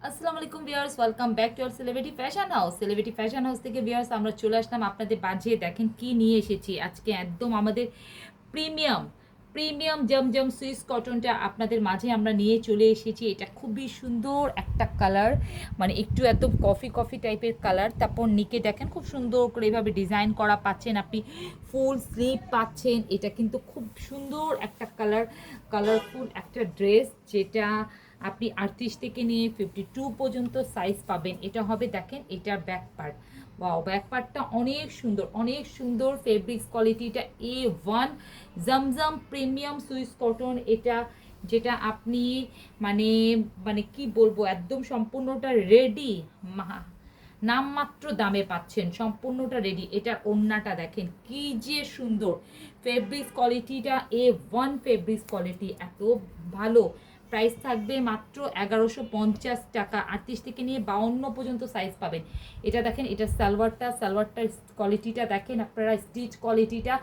আসসালামু আলাইকুম viewers, welcome back to our celebrity fashion house. Celebrity fashion house থেকে viewers আমরা চলে আসলাম আপনাদের মাঝে। দেখেন কি নিয়ে এসেছি আজকে, একদম আমাদের প্রিমিয়াম প্রিমিয়াম জমজম সুইস কটনটা আপনাদের মাঝে আমরা নিয়ে চলে এসেছি। এটা খুবই সুন্দর একটা কালার, মানে একটু এত কফি কফি টাইপের কালার। তারপর নিকে দেখেন খুব সুন্দর করে এভাবে ডিজাইন করা পাচ্ছেন, আপনি ফুল স্লিভ পাচ্ছেন। এটা কিন্তু খুব সুন্দর একটা কালারফুল একটা ড্রেস, যেটা আপনি 38 থেকে নিয়ে 52 পর্যন্ত সাইজ পাবেন। এটা হবে, দেখেন এটার ব্যাক পার্ট, ওয়াও ব্যাক পার্টটা অনেক সুন্দর, অনেক সুন্দর। ফেব্রিক্স কোয়ালিটিটা A1 জমজম প্রিমিয়াম সুইস কটন। এটা যেটা আপনি মানে মানে কি বলবো, একদম সম্পূর্ণটা রেডি, নামমাত্র দামে পাচ্ছেন, সম্পূর্ণটা রেডি। এটার ওড়নাটা দেখেন কি যে সুন্দর, ফেব্রিক্স কোয়ালিটিটা A1 ফেব্রিক্স কোয়ালিটি, এত ভালো। প্রাইস থাকবে মাত্র 1150 টাকা। 38 থেকে নিয়ে 52 পর্যন্ত সাইজ পাবেন। এটা দেখেন, এটা সালোয়ারটার কোয়ালিটিটা দেখেন আপনারা, স্টিচ কোয়ালিটিটা।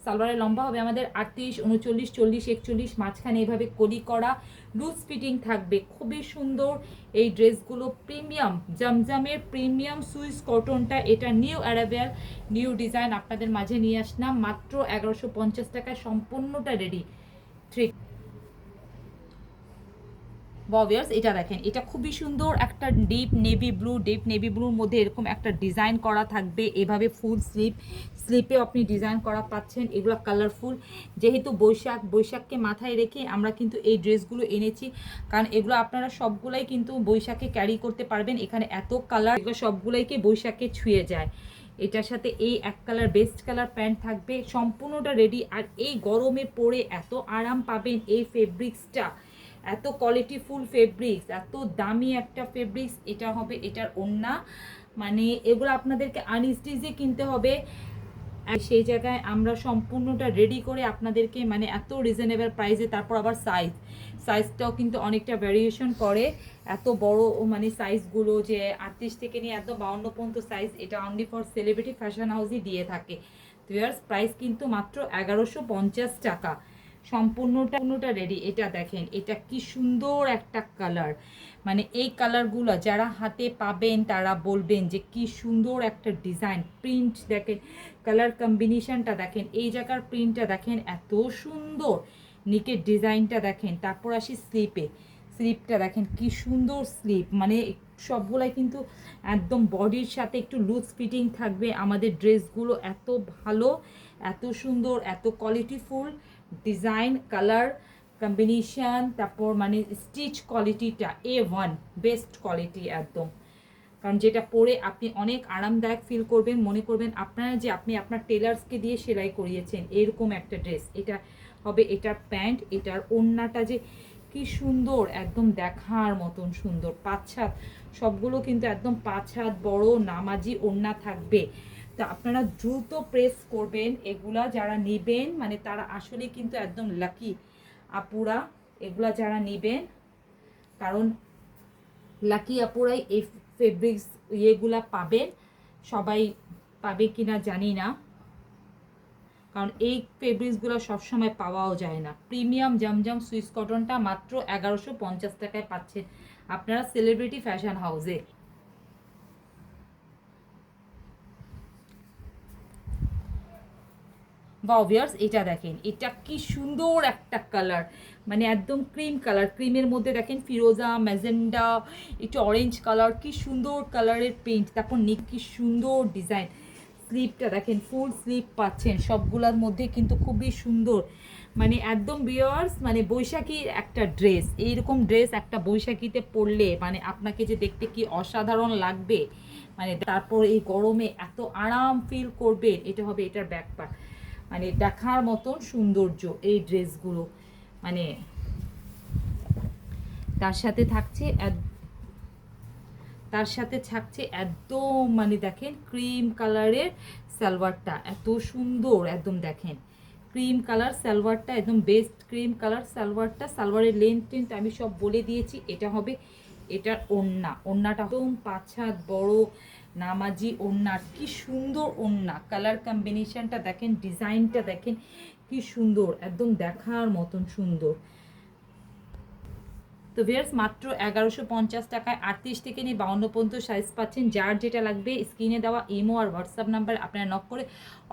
সালোয়ারের লম্বা হবে আমাদের 38, 39, 40, 41, মাঝখানে এভাবে কলি করা লুজ ফিটিং থাকবে। খুবই সুন্দর এই ড্রেসগুলো, প্রিমিয়াম জমজমের প্রিমিয়াম সুইস কটনটা। এটা নিউ অ্যারাইভাল, নিউ ডিজাইন আপনাদের মাঝে নিয়ে আসলাম মাত্র 1150 টাকায়, সম্পূর্ণটা রেডি। থ্রি ববিয়ার্স, এটা দেখেন, এটা খুবই সুন্দর একটা ডিপ নেভি ব্লুর মধ্যে এরকম একটা ডিজাইন করা থাকবে এভাবে। ফুল স্লিপে আপনি ডিজাইন করা পাচ্ছেন। এগুলো কালারফুল, যেহেতু বৈশাখকে মাথায় রেখে আমরা কিন্তু এই ড্রেসগুলো এনেছি, কারণ এগুলো আপনারা সবগুলাই কিন্তু বৈশাখে ক্যারি করতে পারবেন। এখানে এত কালার, এগুলো সবগুলাইকে বৈশাখে ছুঁয়ে যায়। এটার সাথে এই এক কালার বেস্ট কালার প্যান্ট থাকবে, সম্পূর্ণটা রেডি। আর এই গরমে পরে এত আরাম পাবেন এই ফেব্রিক্সটা, এত কোয়ালিটিফুল ফেব্রিক্স, এত দামি একটা ফেব্রিক্স। এটা হবে এটার ওড়না, মানে এগুলো আপনাদেরকে আনস্টিচে কিনতে হবে। আর সেই জায়গায় আমরা সম্পূর্ণটা রেডি করে আপনাদেরকে, মানে এত রিজনেবল প্রাইসে। তারপর আবার সাইজটাও কিন্তু অনেকটা ভ্যারিয়েশন করে। এত বড় মানে সাইজগুলো, যে 38 থেকে নিয়ে একদম 52 পর্যন্ত সাইজ, এটা অনলি ফর সেলিব্রিটি ফ্যাশন হাউসই দিয়ে থাকে। তো ইয়ার্স, প্রাইস কিন্তু মাত্র 1150 টাকা, সম্পূর্ণটা রেডি। এটা দেখেন, এটা কি সুন্দর একটা কালার, মানে এই কালারগুলো যারা হাতে পাবেন তারা বলবেন যে কি সুন্দর একটা ডিজাইন। প্রিন্ট দেখেন, কালার কম্বিনেশনটা দেখেন, এই জায়গার প্রিন্টটা দেখেন এত সুন্দর, নিকের ডিজাইনটা দেখেন। তারপর আসি স্লিপটা দেখেন কি সুন্দর স্লিপ, মানে সবগুলাই কিন্তু একদম বডির সাথে একটু লুজ ফিটিং থাকবে। আমাদের ড্রেসগুলো এত ভালো, এত সুন্দর, এত কোয়ালিটিফুল ডিজাইন, কালার কম্বিনেশন, তারপর মানে স্টিচ কোয়ালিটিটা A1 বেস্ট কোয়ালিটি একদম। কারণ যেটা পরে আপনি অনেক আরামদায়ক ফিল করবেন, মনে করবেন আপনারা যে আপনি আপনার টেলার্সকে দিয়ে সেলাই করিয়েছেন, এরকম একটা ড্রেস। এটা হবে এটার প্যান্ট। এটার ওড়নাটা যে কি সুন্দর, একদম দেখার মতন সুন্দর। 5 হাত, সবগুলো কিন্তু একদম 5 হাত বড় নামাজি ওড়না থাকবে। তা আপনারা দ্রুত প্রেস করবেন এগুলা, যারা নেবেন মানে তারা আসলে কিন্তু একদম লাকি আপুরা, এগুলা যারা নেবেন। কারণ লাকি আপুরাই এই ফেব্রিক্স ইয়েগুলা পাবেন, সবাই পাবে কিনা জানি না, কারণ এই ফেব্রিক্সগুলো সবসময় পাওয়াও যায় না। প্রিমিয়াম জমজম সুইস কটনটা মাত্র 1150 টাকায় পাচ্ছেন আপনারা সেলিব্রিটি ফ্যাশন হাউসে। ভিউয়ার্স, এটা দেখেন, এটা কি সুন্দর একটা কালার, মানে একদম ক্রিম কালার, ক্রিমের মধ্যে দেখেন ফিরোজা, ম্যাজেন্ডা, একটু অরেঞ্জ কালার, কি সুন্দর কালারের পেইন্ট। তারপর নিক কি সুন্দর ডিজাইন। স্লিপটা দেখেন, ফুল স্লিপ পাচ্ছেন সবগুলোর মধ্যে, কিন্তু খুবই সুন্দর, মানে একদম ভিউয়ার্স, মানে বৈশাখীর একটা ড্রেস। এইরকম ড্রেস একটা বৈশাখীতে পরলে মানে আপনাকে যে দেখতে কি অসাধারণ লাগবে, মানে তারপর এই গরমে এত আরাম ফিল করবে। এটা হবে এটার ব্যাক পার্ট, মানে দেখার মতন সৌন্দর্য এই ড্রেসগুলো। মানে তার সাথে থাকছে একদম, মানে দেখেন ক্রিম কালারের সালোয়ারটা এত সুন্দর, একদম দেখেন ক্রিম কালার সালোয়ারটা, একদম বেস্ট ক্রিম কালার সালোয়ারটা। সালোয়ারের লেন্থ আমি সব বলে দিয়েছি। এটা হবে এটার ওড়নাটা একদম 5 হাত বড় নামাজি ওড়না, কি সুন্দর ওড়না। কালার কম্বিনেশনটা দেখেন, ডিজাইনটা দেখেন কি সুন্দর, একদম দেখার মতন সুন্দর। তো ভিউয়ার্স মাত্র 1150 টাকায় 38 থেকে নিয়ে 52 পর্যন্ত সাইজ পাচ্ছেন। যার যেটা লাগবে স্ক্রিনে দেওয়া ইমো আর হোয়াটসঅ্যাপ নাম্বার আপনারা নক করে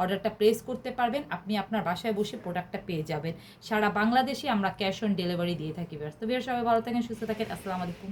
অর্ডারটা প্লেস করতে পারবেন। আপনি আপনার বাসায় বসে প্রোডাক্টটা পেয়ে যাবেন। সারা বাংলাদেশে আমরা ক্যাশ অন ডেলিভারি দিয়ে থাকি ভিউয়ার্স। তো ভিউয়ার্স সবাই ভালো থাকেন, সুস্থ থাকেন, আসসালামু আলাইকুম।